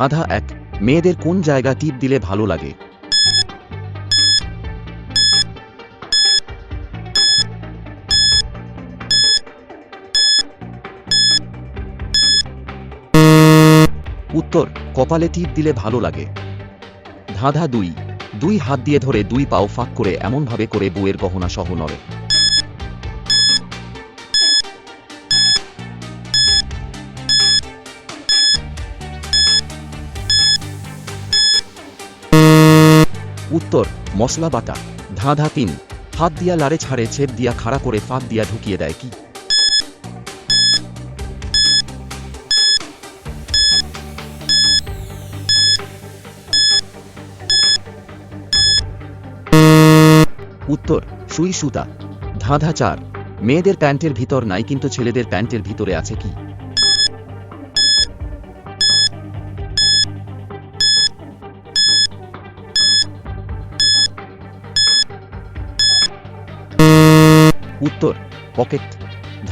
ধাঁধা 1, মেয়েদের কোন জায়গা টিপ দিলে ভালো লাগে? উত্তর, কপালে টিপ দিলে ভালো লাগে। ধাঁধা 2, 2 হাত দিয়ে ধরে 2 পাও ফাঁক করে এমনভাবে করে বউয়ের গহনা সহ নড়ে। উত্তর, মশলা বাটা। ধাঁধা 3, হাত দিয়া লাড়ে ছাড়ে ছেদ দিয়া খাড়া করে ফাঁক দিয়া ঢুকিয়ে দেয় কি? উত্তর, সুই সুতা। ধাঁধা 4, মেয়েদের প্যান্টের ভিতর নাই কিন্তু ছেলেদের প্যান্টের ভিতরে আছে কি? উত্তর, পকেট।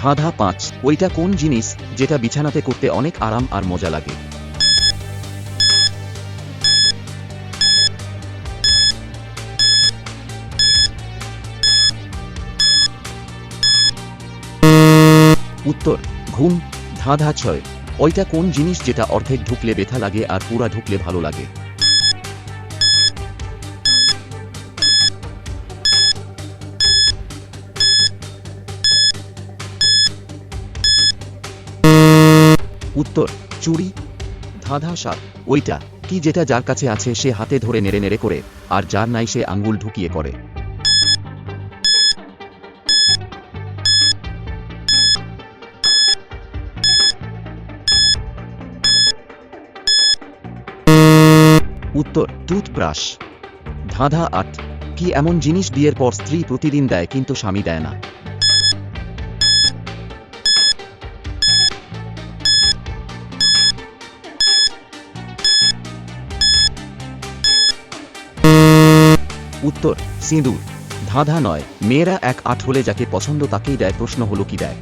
ধাঁধা 5, ওইটা কোন জিনিস যেটা বিছানাতে করতে অনেক আরাম আর মজা লাগে? উত্তর, ঘুম। ধাঁধা 6, ওইটা কোন জিনিস যেটা অর্ধেক ঢুকলে ব্যথা লাগে আর পুরা ঢুকলে ভালো লাগে? উত্তর, চুড়ি। ধাঁধা 7, ওইটা কি যেটা যার কাছে আছে সে হাতে ধরে নেড়ে নেড়ে করে, আর যার নাই সে আঙ্গুল ঢুকিয়ে করে? উত্তর, টুথব্রাশ। ধাঁধা 8, কি এমন জিনিস বিয়ের পর স্ত্রী প্রতিদিন দেয় কিন্তু স্বামী দেয় না? উত্তর, সিঁদুর। ধাঁধা 9, মেয়েরা 1-8 হলে যাকে পছন্দ তাকেই দেয়, প্রশ্ন হলো কি দেয়?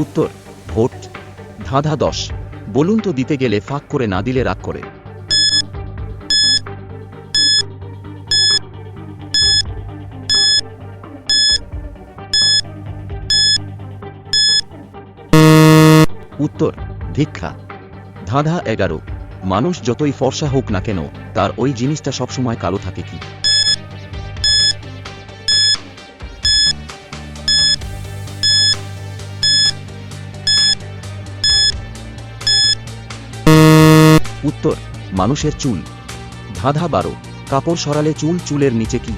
উত্তর, ভোট। ধাঁধা 10, বলুন তো দিতে গেলে ফাঁক করে না দিলে রাগ করে? উত্তর, ভিক্ষা। ধাঁধা 11, মানুষ যতই ফর্সা হোক না কেন তার ওই জিনিসটা সবসময় কালো থাকে কি? উত্তর, মানুষের চুল। ধাঁধা 12, কাপড় সরালে চুল চুলের নিচে কি?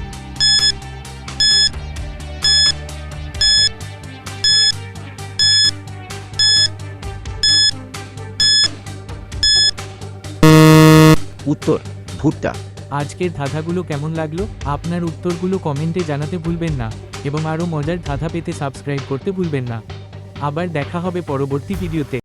উত্তর, ভুট্টা। আজকের ধাঁধাগুলো কেমন লাগলো? আপনার উত্তরগুলো কমেন্টে জানাতে ভুলবেন না এবং আরও মজার ধাঁধা পেতে সাবস্ক্রাইব করতে ভুলবেন না। আবার দেখা হবে পরবর্তী ভিডিওতে।